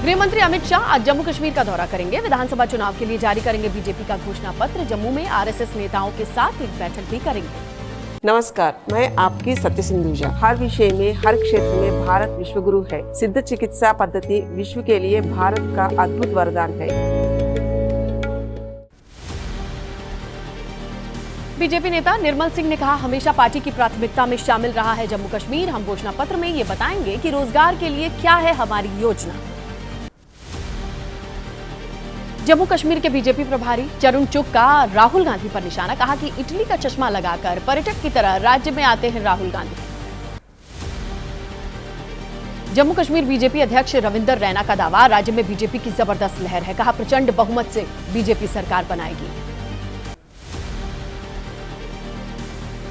गृह मंत्री अमित शाह आज जम्मू कश्मीर का दौरा करेंगे। विधानसभा चुनाव के लिए जारी करेंगे बीजेपी का घोषणा पत्र। जम्मू में आरएसएस नेताओं के साथ एक बैठक भी करेंगे। नमस्कार, मैं आपकी सत्य सिंधुजा। हर विषय में, हर क्षेत्र में भारत विश्वगुरु है। सिद्ध चिकित्सा पद्धति विश्व के लिए भारत का अद्भुत वरदान है। बीजेपी नेता निर्मल सिंह ने कहा, हमेशा पार्टी की प्राथमिकता में शामिल रहा है जम्मू कश्मीर। हम घोषणा पत्र में ये बताएंगे कि रोजगार के लिए क्या है हमारी योजना। जम्मू कश्मीर के बीजेपी प्रभारी चरुण चुग का राहुल गांधी पर निशाना, कहा कि इटली का चश्मा लगाकर पर्यटक की तरह राज्य में आते हैं राहुल गांधी। जम्मू कश्मीर बीजेपी अध्यक्ष रविंदर रैना का दावा, राज्य में बीजेपी की जबरदस्त लहर है। कहा, प्रचंड बहुमत से बीजेपी सरकार बनाएगी।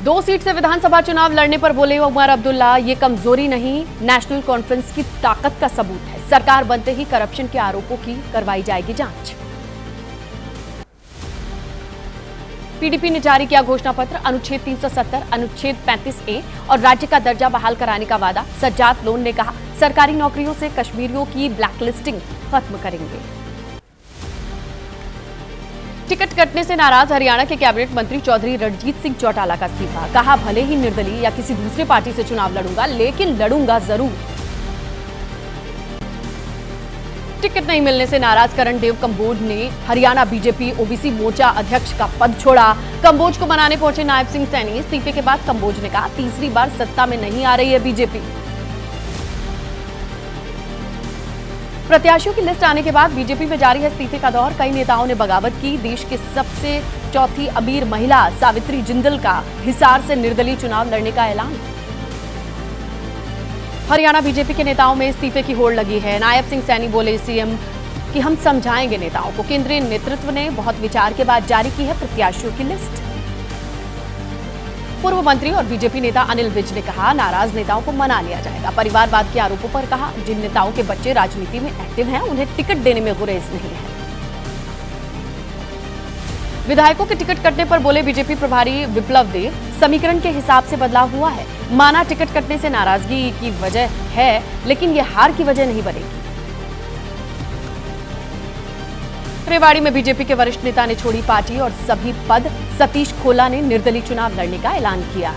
2 सीट से विधानसभा चुनाव लड़ने पर बोले उमर अब्दुल्ला, ये कमजोरी नहीं, नेशनल कॉन्फ्रेंस की ताकत का सबूत है। सरकार बनते ही करप्शन के आरोपों की करवाई जाएगी जांच। पीडीपी ने जारी किया घोषणा पत्र। अनुच्छेद 370, अनुच्छेद 35A और राज्य का दर्जा बहाल कराने का वादा। सज्जाद लोन ने कहा, सरकारी नौकरियों से कश्मीरियों की ब्लैकलिस्टिंग खत्म करेंगे। टिकट कटने से नाराज हरियाणा के कैबिनेट मंत्री चौधरी रणजीत सिंह चौटाला का इस्तीफा। कहा, भले ही निर्दलीय या किसी दूसरे पार्टी से चुनाव लड़ूंगा, लेकिन लड़ूंगा जरूर। टिकट नहीं मिलने से नाराज करण देव कंबोज ने हरियाणा बीजेपी ओबीसी मोर्चा अध्यक्ष का पद छोड़ा। कंबोज को मनाने पहुंचे नायब सिंह सैनी। इस्तीफे के बाद कंबोज ने कहा, तीसरी बार सत्ता में नहीं आ रही है बीजेपी। प्रत्याशियों की लिस्ट आने के बाद बीजेपी में जारी है इस्तीफे का दौर। कई नेताओं ने बगावत की। देश के सबसे चौथी अमीर महिला सावित्री जिंदल का हिसार से निर्दलीय चुनाव लड़ने का ऐलान। हरियाणा बीजेपी के नेताओं में इस्तीफे की होड़ लगी है। नायब सिंह सैनी बोले, सीएम कि हम समझाएंगे नेताओं को। केंद्रीय नेतृत्व ने बहुत विचार के बाद जारी की है प्रत्याशियों की लिस्ट। पूर्व मंत्री और बीजेपी नेता अनिल विज ने कहा, नाराज नेताओं को मना लिया जाएगा। परिवारवाद के आरोपों पर कहा, जिन नेताओं के बच्चे राजनीति में एक्टिव हैं, उन्हें टिकट देने में गुरेज नहीं है। विधायकों के टिकट कटने पर बोले बीजेपी प्रभारी विप्लव देव, समीकरण के हिसाब से बदलाव हुआ है। माना टिकट कटने से नाराजगी की वजह है, लेकिन यह हार की वजह नहीं बनेगी। रेवाड़ी में बीजेपी के वरिष्ठ नेता ने छोड़ी पार्टी और सभी पद। सतीश खोला ने निर्दलीय चुनाव लड़ने का ऐलान किया।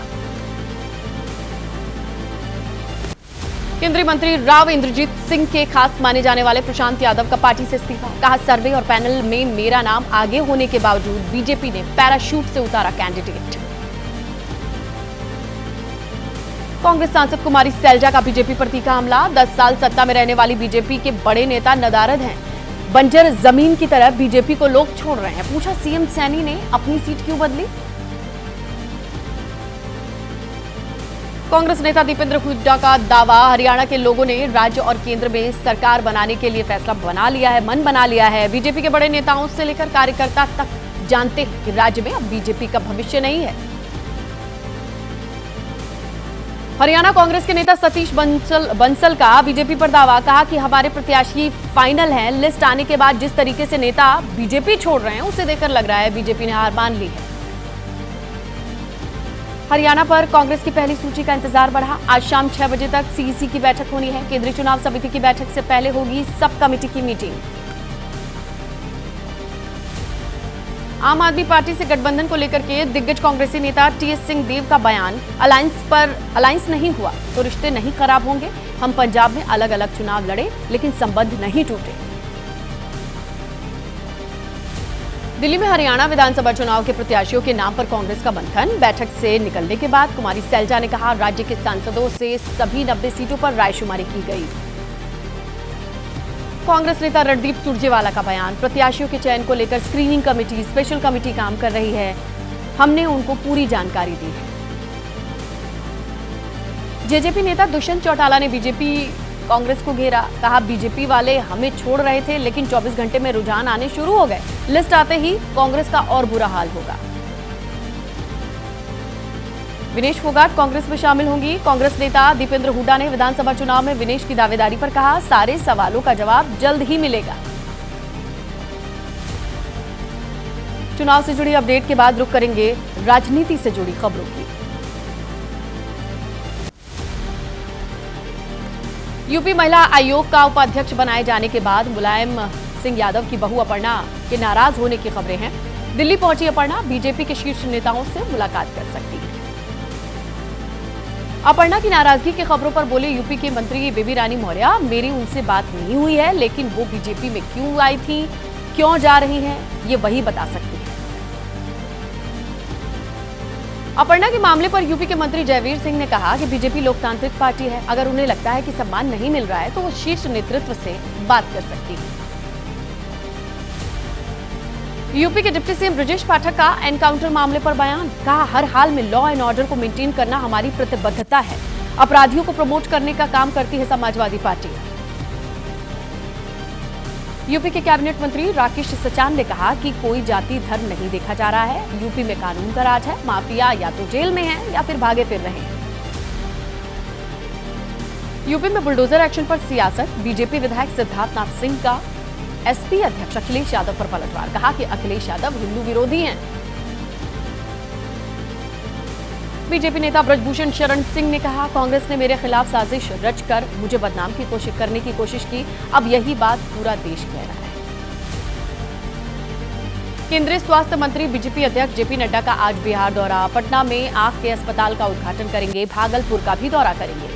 केंद्रीय मंत्री राव इंद्रजीत सिंह के खास माने जाने वाले प्रशांत यादव का पार्टी से इस्तीफा। कहा, सर्वे और पैनल में मेरा नाम आगे होने के बावजूद बीजेपी ने पैराशूट से उतारा कैंडिडेट। कांग्रेस सांसद कुमारी सैलजा का बीजेपी पर तीखा हमला। 10 साल सत्ता में रहने वाली बीजेपी के बड़े नेता नदारद हैं। बंजर जमीन की तरह बीजेपी को लोग छोड़ रहे हैं। पूछा, सीएम सैनी ने अपनी सीट क्यों बदली? कांग्रेस नेता दीपेंद्र हुड्डा का दावा, हरियाणा के लोगों ने राज्य और केंद्र में सरकार बनाने के लिए फैसला बना लिया है, मन बना लिया है। बीजेपी के बड़े नेताओं से लेकर कार्यकर्ता तक जानते हैं कि राज्य में अब बीजेपी का भविष्य नहीं है। हरियाणा कांग्रेस के नेता सतीश बंसल का बीजेपी पर दावा। कहा कि हमारे प्रत्याशी फाइनल हैं। लिस्ट आने के बाद जिस तरीके से नेता बीजेपी छोड़ रहे हैं, उसे देखकर लग रहा है बीजेपी ने हार मान ली है। हरियाणा पर कांग्रेस की पहली सूची का इंतजार बढ़ा। आज शाम 6 बजे तक सीईसी की बैठक होनी है। केंद्रीय चुनाव समिति की बैठक से पहले होगी सब कमेटी की मीटिंग। आम आदमी पार्टी से गठबंधन को लेकर के दिग्गज कांग्रेसी नेता टीएस सिंह देव का बयान, अलायंस नहीं हुआ तो रिश्ते नहीं खराब होंगे। हम पंजाब में अलग अलग चुनाव लड़े, लेकिन संबंध नहीं टूटे। दिल्ली में हरियाणा विधानसभा चुनाव के प्रत्याशियों के नाम पर कांग्रेस का मंथन। बैठक से निकलने के बाद कुमारी सैलजा ने कहा, राज्य के सांसदों से सभी 90 सीटों पर रायशुमारी की गई। कांग्रेस नेता रणदीप सुरजेवाला का बयान, प्रत्याशियों के चयन को लेकर स्क्रीनिंग कमेटी, स्पेशल कमेटी काम कर रही है। हमने उनको पूरी जानकारी दी है। जेजेपी नेता दुष्यंत चौटाला ने बीजेपी कांग्रेस को घेरा। कहा, बीजेपी वाले हमें छोड़ रहे थे, लेकिन 24 घंटे में रुझान आने शुरू हो गए। लिस्ट आते ही कांग्रेस का और बुरा हाल होगा। विनेश फोगाट कांग्रेस में शामिल होंगी। कांग्रेस नेता दीपेंद्र हुड्डा ने विधानसभा चुनाव में विनेश की दावेदारी पर कहा, सारे सवालों का जवाब जल्द ही मिलेगा। चुनाव से जुड़ी अपडेट के बाद रुख करेंगे राजनीति से जुड़ी खबरों की। यूपी महिला आयोग का उपाध्यक्ष बनाए जाने के बाद मुलायम सिंह यादव की बहू अपर्णा के नाराज होने की खबरें हैं। दिल्ली पहुंची अपर्णा बीजेपी के शीर्ष नेताओं से मुलाकात कर सकती है। अपर्णा की नाराजगी की खबरों पर बोले यूपी के मंत्री बेबी रानी मौर्य, मेरी उनसे बात नहीं हुई है, लेकिन वो बीजेपी में क्यों आई थी, क्यों जा रही हैं, ये वही बता सकती है। अपर्णा के मामले पर यूपी के मंत्री जयवीर सिंह ने कहा कि बीजेपी लोकतांत्रिक पार्टी है, अगर उन्हें लगता है कि सम्मान नहीं मिल रहा है तो वो शीर्ष नेतृत्व से बात कर सकती है। यूपी के डिप्टी सीएम ब्रजेश पाठक का एनकाउंटर मामले पर बयान, कहा हर हाल में लॉ एंड ऑर्डर को मेंटेन करना हमारी प्रतिबद्धता है, अपराधियों को प्रमोट करने का काम करती है समाजवादी पार्टी। यूपी के कैबिनेट मंत्री राकेश सचान ने कहा कि कोई जाति धर्म नहीं देखा जा रहा है, यूपी में कानून का राज है, माफिया या तो जेल में है या फिर भागे फिर रहे हैं। यूपी में बुलडोजर एक्शन पर सियासत, बीजेपी विधायक सिद्धार्थ नाथ सिंह का एसपी अध्यक्ष अखिलेश यादव पर पलटवार, कहा कि अखिलेश यादव हिंदू विरोधी हैं। बीजेपी नेता ब्रजभूषण शरण सिंह ने कहा कांग्रेस ने मेरे खिलाफ साजिश रचकर मुझे बदनाम की कोशिश करने की कोशिश की, अब यही बात पूरा देश कह रहा है। केंद्रीय स्वास्थ्य मंत्री बीजेपी अध्यक्ष जेपी नड्डा का आज बिहार दौरा, पटना में आंख के अस्पताल का उद्घाटन करेंगे, भागलपुर का भी दौरा करेंगे।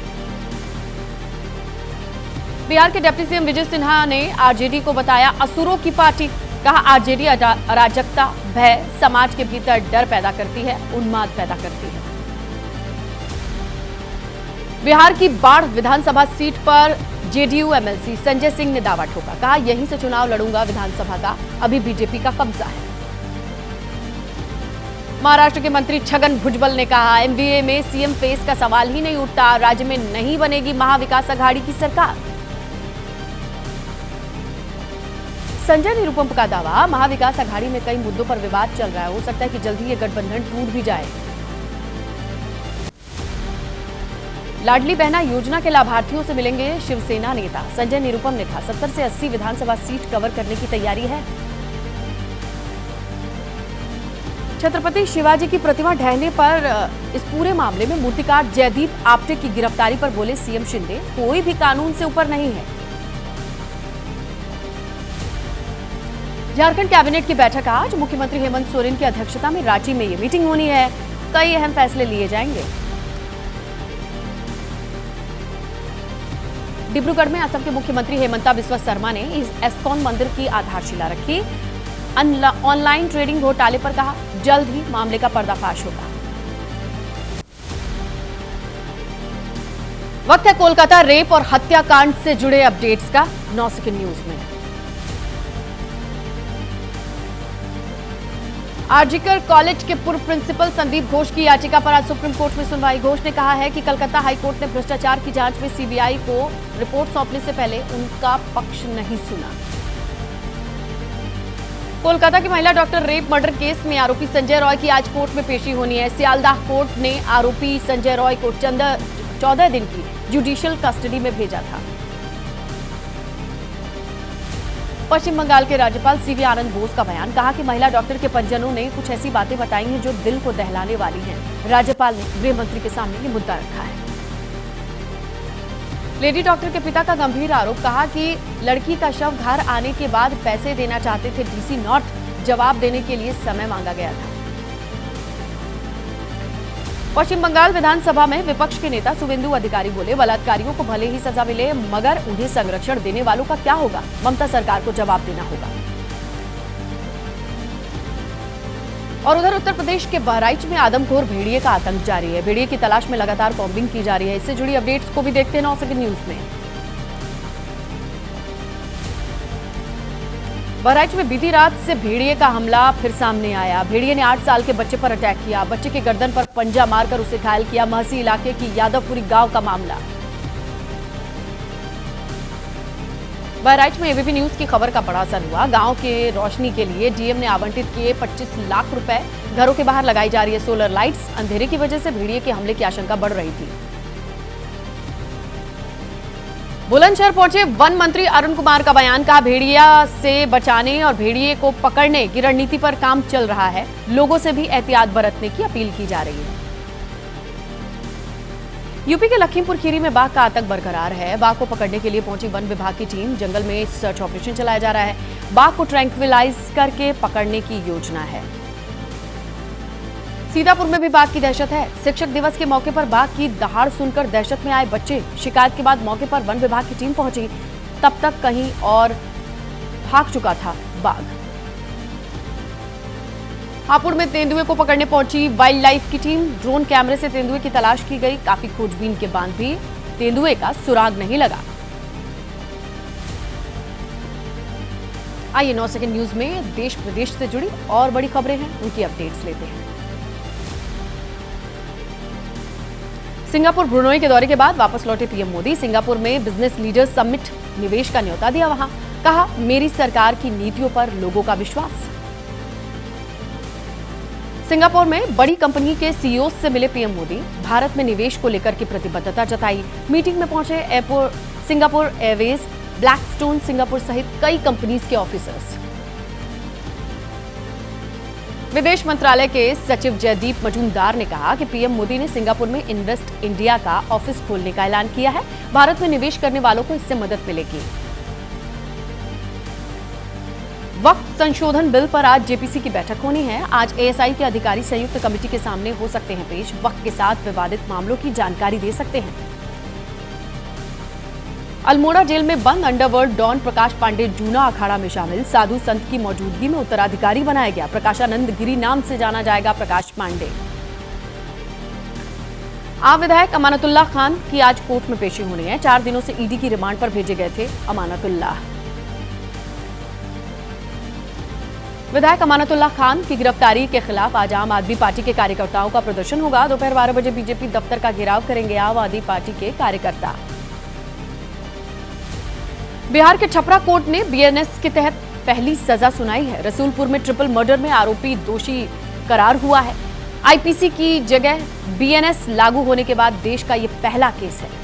बिहार के डिप्टी सीएम विजय सिन्हा ने आरजेडी को बताया असुरों की पार्टी, कहा आरजेडी अराजकता, भय, समाज के भीतर डर पैदा करती है, उन्माद पैदा करती है। बिहार की बाढ़ विधानसभा सीट पर जेडीयू एमएलसी संजय सिंह ने दावा ठोका, कहा यहीं से चुनाव लड़ूंगा, विधानसभा का अभी बीजेपी का कब्जा है। महाराष्ट्र के मंत्री छगन भुजबल ने कहा एमवीए में सीएम फेस का सवाल ही नहीं उठता, राज्य में नहीं बनेगी महाविकास अघाड़ी की सरकार। संजय निरुपम का दावा, महाविकास अघाड़ी में कई मुद्दों पर विवाद चल रहा है, हो सकता है कि जल्द ही ये गठबंधन टूट भी जाए। लाडली बहना योजना के लाभार्थियों से मिलेंगे शिवसेना नेता, संजय निरुपम ने कहा 70 से 80 विधानसभा सीट कवर करने की तैयारी है। छत्रपति शिवाजी की प्रतिमा ढहने पर इस पूरे मामले में मूर्तिकार जयदीप आप्टे की गिरफ्तारी पर बोले सीएम शिंदे, कोई भी कानून से ऊपर नहीं है। झारखंड कैबिनेट की बैठक आज, मुख्यमंत्री हेमंत सोरेन की अध्यक्षता में रांची में ये मीटिंग होनी है, कई अहम फैसले लिए जाएंगे। डिब्रूगढ़ में असम के मुख्यमंत्री हेमंता बिस्वा शर्मा ने इस एस्कॉन मंदिर की आधारशिला रखी। ऑनलाइन ट्रेडिंग घोटाले पर कहा जल्द ही मामले का पर्दाफाश होगा। वक्त है कोलकाता रेप और हत्याकांड से जुड़े अपडेट्स का 9 सेकंड न्यूज में। आरजीकर कॉलेज के पूर्व प्रिंसिपल संदीप घोष की याचिका पर आज सुप्रीम कोर्ट में सुनवाई। घोष ने कहा है कि कलकत्ता हाईकोर्ट ने भ्रष्टाचार की जांच में सीबीआई को रिपोर्ट सौंपने से पहले उनका पक्ष नहीं सुना। कोलकाता की महिला डॉक्टर रेप मर्डर केस में आरोपी संजय रॉय की आज कोर्ट में पेशी होनी है। सियालदाह कोर्ट ने आरोपी संजय रॉय को 14 दिन की जुडिशियल कस्टडी में भेजा था। पश्चिम बंगाल के राज्यपाल सीवी आनंद बोस का बयान, कहा कि महिला डॉक्टर के परिजनों ने कुछ ऐसी बातें बताई हैं जो दिल को दहलाने वाली हैं। राज्यपाल ने गृह मंत्री के सामने ये मुद्दा रखा है। लेडी डॉक्टर के पिता का गंभीर आरोप, कहा कि लड़की का शव घर आने के बाद पैसे देना चाहते थे डीसी नॉर्थ, जवाब देने के लिए समय मांगा गया था। पश्चिम बंगाल विधानसभा में विपक्ष के नेता शुभेंदु अधिकारी बोले बलात्कारियों को भले ही सजा मिले मगर उन्हें संरक्षण देने वालों का क्या होगा, ममता सरकार को जवाब देना होगा। और उधर उत्तर प्रदेश के बहराइच में आदमखोर भेड़िए का आतंक जारी है। भेड़िए की तलाश में लगातार कॉम्बिंग की जा रही है। इससे जुड़ी अपडेट्स को भी देखते हैं 9 सेकंड न्यूज में। बहराइच में बीती रात से भेड़िए का हमला फिर सामने आया। भेड़िए ने 8 साल के बच्चे पर अटैक किया, बच्चे के गर्दन पर पंजा मारकर उसे घायल किया। महसी इलाके की यादवपुरी गांव का मामला। बहराइच में एबीपी न्यूज की खबर का बड़ा असर हुआ। गांव के रोशनी के लिए डीएम ने आवंटित किए 25 लाख रुपए। घरों के बाहर लगाई जा रही है सोलर लाइट्स। अंधेरे की वजह से भेड़िए के हमले की आशंका बढ़ रही थी। बुलंदशहर पहुंचे वन मंत्री अरुण कुमार का बयान, कहा भेड़िया से बचाने और भेड़िए को पकड़ने की रणनीति पर काम चल रहा है। लोगों से भी एहतियात बरतने की अपील की जा रही है। यूपी के लखीमपुर खीरी में बाघ का आतंक बरकरार है। बाघ को पकड़ने के लिए पहुंची वन विभाग की टीम। जंगल में सर्च ऑपरेशन चलाया जा रहा है। बाघ को ट्रैंक्विलाइज करके पकड़ने की योजना है। सीतापुर में भी बाघ की दहशत है। शिक्षक दिवस के मौके पर बाघ की दहाड़ सुनकर दहशत में आए बच्चे। शिकायत के बाद मौके पर वन विभाग की टीम पहुंची। तब तक कहीं और भाग चुका था बाघ। हापुड़ में तेंदुए को पकड़ने पहुंची वाइल्ड लाइफ की टीम। ड्रोन कैमरे से तेंदुए की तलाश की गई। काफी खोजबीन के बाद भी तेंदुए का सुराग नहीं लगा। आइए 9 सेकंड न्यूज में देश प्रदेश से जुड़ी और बड़ी खबरें हैं, उनकी अपडेट्स लेते हैं। सिंगापुर ब्रुनोई के दौरे के बाद वापस लौटे पीएम मोदी। सिंगापुर में बिजनेस लीडर्स समिट निवेश का न्योता दिया। वहां कहा, मेरी सरकार की नीतियों पर लोगों का विश्वास। सिंगापुर में बड़ी कंपनी के सीईओ से मिले पीएम मोदी। भारत में निवेश को लेकर की प्रतिबद्धता जताई। मीटिंग में पहुंचे सिंगापुर एयरवेज, ब्लैकस्टोन सिंगापुर सहित कई कंपनीज के ऑफिसर्स। विदेश मंत्रालय के सचिव जयदीप मजूमदार ने कहा कि पीएम मोदी ने सिंगापुर में इन्वेस्ट इंडिया का ऑफिस खोलने का ऐलान किया है। भारत में निवेश करने वालों को इससे मदद मिलेगी। वक्त संशोधन बिल पर आज जेपीसी की बैठक होनी है। आज एएसआई के अधिकारी संयुक्त कमेटी के सामने हो सकते हैं पेश। वक्त के साथ विवादित मामलों की जानकारी दे सकते हैं। अल्मोड़ा जेल में बंद अंडरवर्ल्ड डॉन प्रकाश पांडे जूना अखाड़ा में शामिल। साधु संत की मौजूदगी में उत्तराधिकारी बनाया गया। प्रकाशानंद गिरी नाम से जाना जाएगा प्रकाश पांडे। आप विधायक अमानतुल्लाह खान की आज कोर्ट में पेशी होनी है। 4 दिनों से ईडी की रिमांड पर भेजे गए थे अमानतुल्लाह। विधायक अमानतुल्लाह खान की गिरफ्तारी के खिलाफ आज आम आदमी पार्टी के कार्यकर्ताओं का प्रदर्शन होगा। दोपहर 12 बजे बीजेपी दफ्तर का घेराव करेंगे आम आदमी पार्टी के कार्यकर्ता। बिहार के छपरा कोर्ट ने बीएनएस के तहत पहली सजा सुनाई है। रसूलपुर में ट्रिपल मर्डर में आरोपी दोषी करार हुआ है। आईपीसी की जगह बीएनएस लागू होने के बाद देश का यह पहला केस है।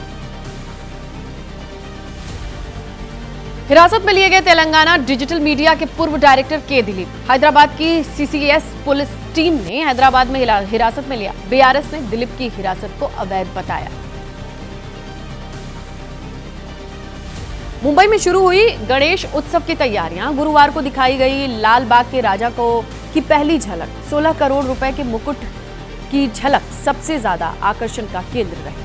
हिरासत में लिए गए तेलंगाना डिजिटल मीडिया के पूर्व डायरेक्टर के दिलीप। हैदराबाद की सीसीएस पुलिस टीम ने हैदराबाद में हिरासत में लिया। बीआरएस ने दिलीप की हिरासत को अवैध बताया। मुंबई में शुरू हुई गणेश उत्सव की तैयारियां। गुरुवार को दिखाई गई लाल बाग के राजा की पहली झलक। 16 करोड़ रुपए के मुकुट की झलक सबसे ज्यादा आकर्षण का केंद्र रही।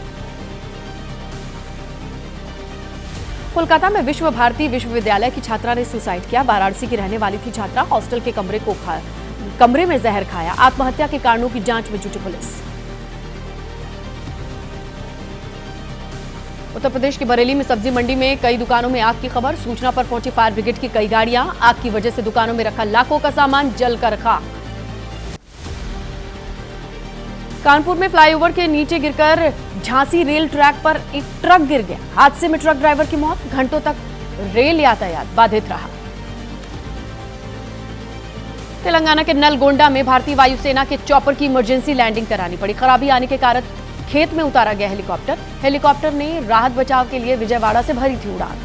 कोलकाता में विश्व भारती विश्वविद्यालय की छात्रा ने सुसाइड किया। वाराणसी की रहने वाली थी छात्रा। हॉस्टल के कमरे में जहर खाया। आत्महत्या के कारणों की जांच में जुटी पुलिस। उत्तर प्रदेश के बरेली में सब्जी मंडी में कई दुकानों में आग की खबर। सूचना पर पहुंची फायर ब्रिगेड की कई गाड़ियां। आग की वजह से दुकानों में रखा लाखों का सामान जलकर खाक। कानपुर में फ्लाईओवर के नीचे गिरकर झांसी रेल ट्रैक पर एक ट्रक गिर गया। हादसे में ट्रक ड्राइवर की मौत। घंटों तक रेल यातायात बाधित रहा। तेलंगाना के नलगोंडा में भारतीय वायुसेना के चॉपर की इमरजेंसी लैंडिंग करानी पड़ी। खराबी आने के कारण खेत में उतारा गया हेलीकॉप्टर। हेलीकॉप्टर ने राहत बचाव के लिए विजयवाड़ा से भरी थी उड़ान।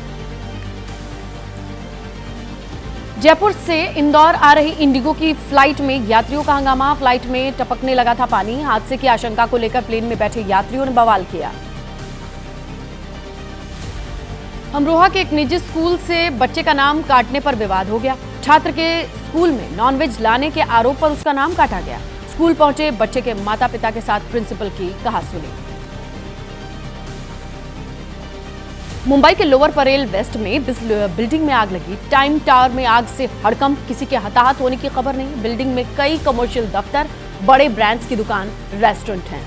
जयपुर से इंदौर आ रही इंडिगो की फ्लाइट में यात्रियों का हंगामा। फ्लाइट में टपकने लगा था पानी। हादसे की आशंका को लेकर प्लेन में बैठे यात्रियों ने बवाल किया। अमरोहा के एक निजी स्कूल से बच्चे का नाम काटने पर विवाद हो गया। छात्र के स्कूल में नॉनवेज लाने के आरोप पर उसका नाम काटा गया। स्कूल पहुंचे बच्चे के माता पिता के साथ प्रिंसिपल की कहासुनी। मुंबई के लोअर परेल वेस्ट में बिल्डिंग में आग लगी। टाइम टावर में आग से हड़कंप। किसी के हताहत होने की खबर नहीं। बिल्डिंग में कई कमर्शियल दफ्तर, बड़े ब्रांड्स की दुकान, रेस्टोरेंट हैं।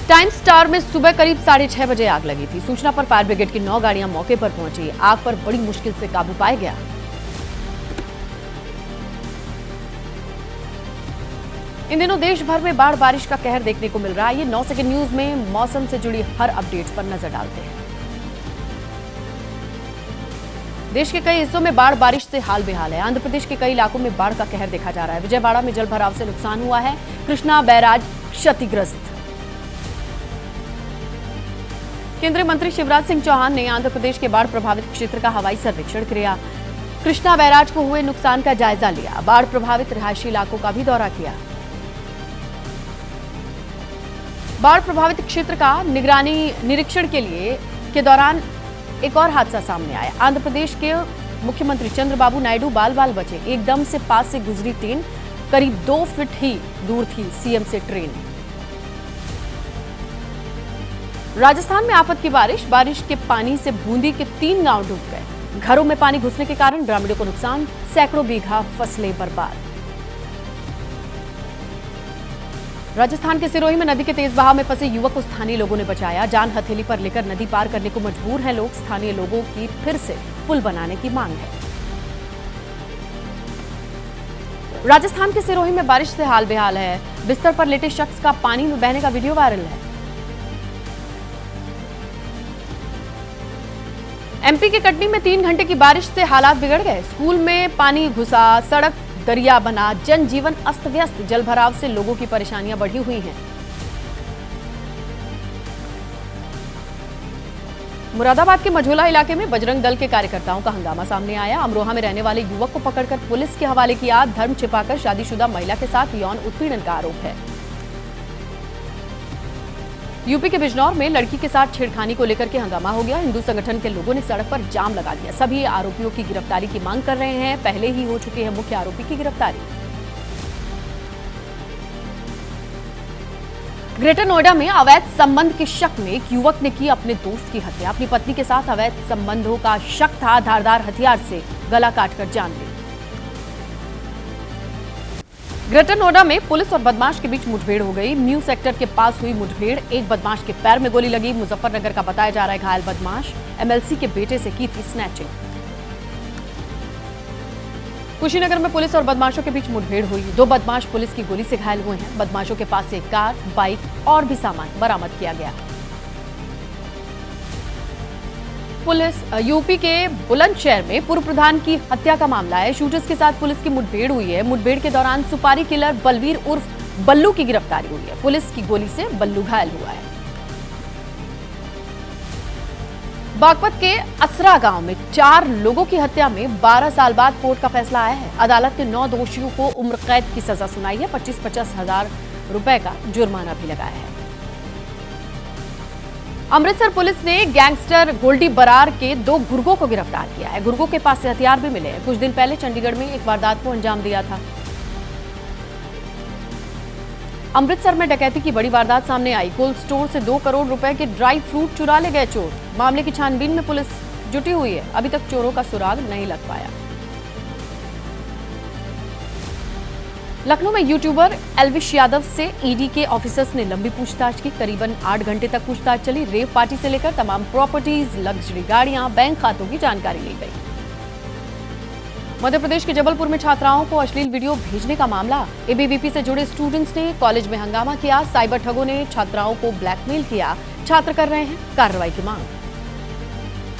टाइम्स टावर में सुबह करीब 6:30 बजे आग लगी थी। सूचना पर फायर ब्रिगेड की 9 गाड़ियां मौके पर पहुंची। आग पर बड़ी मुश्किल से काबू पाया गया। इन दिनों देश भर में बाढ़ बारिश का कहर देखने को मिल रहा है। ये 9 सेकंड न्यूज में मौसम से जुड़ी हर अपडेट्स पर नजर डालते हैं। देश के कई हिस्सों में बाढ़ बारिश से हाल बेहाल है। आंध्र प्रदेश के कई इलाकों में बाढ़ का कहर देखा जा रहा है। विजयवाड़ा में जल भराव से नुकसान हुआ है। कृष्णा बैराज क्षतिग्रस्त। केंद्रीय मंत्री शिवराज सिंह चौहान ने आंध्र प्रदेश के बाढ़ प्रभावित क्षेत्र का हवाई सर्वेक्षण किया। कृष्णा बैराज को हुए नुकसान का जायजा लिया। बाढ़ प्रभावित रिहायशी इलाकों का भी दौरा किया। बाढ़ प्रभावित क्षेत्र का निरीक्षण के दौरान एक और हादसा सामने आया। आंध्र प्रदेश के मुख्यमंत्री चंद्रबाबू नायडू बाल बाल बचे। एकदम से पास से गुजरी ट्रेन, करीब 2 फीट ही दूर थी सीएम से ट्रेन। राजस्थान में आफत की बारिश के पानी से बूंदी के 3 गांव डूब गए। घरों में पानी घुसने के कारण ग्रामीणों को नुकसान, सैकड़ों बीघा फसलें बर्बाद। राजस्थान के सिरोही में नदी के तेज बहाव में फंसे युवक को स्थानीय लोगों ने बचाया। जान हथेली पर लेकर नदी पार करने को मजबूर हैं लोग। स्थानीय लोगों की फिर से पुल बनाने की मांग है। राजस्थान के सिरोही में बारिश से हाल बेहाल है। बिस्तर पर लेटे शख्स का पानी में बहने का वीडियो वायरल है। एमपी के कटनी में 3 घंटे की बारिश से हालात बिगड़ गए। स्कूल में पानी घुसा, सड़क दरिया बना, जनजीवन अस्त व्यस्त। जलभराव से लोगों की परेशानियां बढ़ी हुई हैं। मुरादाबाद के मझोला इलाके में बजरंग दल के कार्यकर्ताओं का हंगामा सामने आया। अमरोहा में रहने वाले युवक को पकड़कर पुलिस के हवाले किया। धर्म छिपाकर शादीशुदा महिला के साथ यौन उत्पीड़न का आरोप है। यूपी के बिजनौर में लड़की के साथ छेड़खानी को लेकर के हंगामा हो गया। हिंदू संगठन के लोगों ने सड़क पर जाम लगा दिया। सभी आरोपियों की गिरफ्तारी की मांग कर रहे हैं। पहले ही हो चुकी है मुख्य आरोपी की गिरफ्तारी। ग्रेटर नोएडा में अवैध संबंध के शक में एक युवक ने की अपने दोस्त की हत्या। अपनी पत्नी के साथ अवैध संबंधों का शक था। धारदार हथियार से गला काटकर जान ली। ग्रेटर नोएडा में पुलिस और बदमाश के बीच मुठभेड़ हो गई। म्यू सेक्टर के पास हुई मुठभेड़। एक बदमाश के पैर में गोली लगी। मुजफ्फरनगर का बताया जा रहा है घायल बदमाश एमएलसी के बेटे से की थी स्नैचिंग। कुशीनगर में पुलिस और बदमाशों के बीच मुठभेड़ हुई। 2 बदमाश पुलिस की गोली से घायल हुए हैं। बदमाशों के पास से कार, बाइक और भी सामान बरामद किया गया। पुलिस यूपी के बुलंदशहर में पूर्व प्रधान की हत्या का मामला है। शूटर्स के साथ पुलिस की मुठभेड़ हुई है। मुठभेड़ के दौरान सुपारी किलर बलवीर उर्फ बल्लू की गिरफ्तारी हुई है। पुलिस की गोली से बल्लू घायल हुआ है। बागपत के असरा गांव में 4 लोगों की हत्या में 12 साल बाद कोर्ट का फैसला आया है। अदालत ने 9 दोषियों को उम्र कैद की सजा सुनाई है। 25-50 हजार रुपए का जुर्माना भी लगाया है। अमृतसर पुलिस ने गैंगस्टर गोल्डी बरार के 2 गुर्गों को गिरफ्तार किया है। गुर्गों के पास से हथियार भी मिले हैं। कुछ दिन पहले चंडीगढ़ में एक वारदात को अंजाम दिया था। अमृतसर में डकैती की बड़ी वारदात सामने आई। कोल्ड स्टोर से 2 करोड़ रुपए के ड्राई फ्रूट चुरा ले गए चोर। मामले की छानबीन में पुलिस जुटी हुई है। अभी तक चोरों का सुराग नहीं लग पाया। लखनऊ में यूट्यूबर एल्विश यादव से ईडी के ऑफिसर्स ने लंबी पूछताछ की। करीबन 8 घंटे तक पूछताछ चली। रेव पार्टी से लेकर तमाम प्रॉपर्टीज, लग्जरी गाड़ियां, बैंक खातों की जानकारी ली गई। मध्य प्रदेश के जबलपुर में छात्राओं को अश्लील वीडियो भेजने का मामला। एबीवीपी से जुड़े स्टूडेंट्स ने कॉलेज में हंगामा किया। साइबर ठगों ने छात्राओं को ब्लैकमेल किया। छात्र कर रहे हैं कार्रवाई की मांग।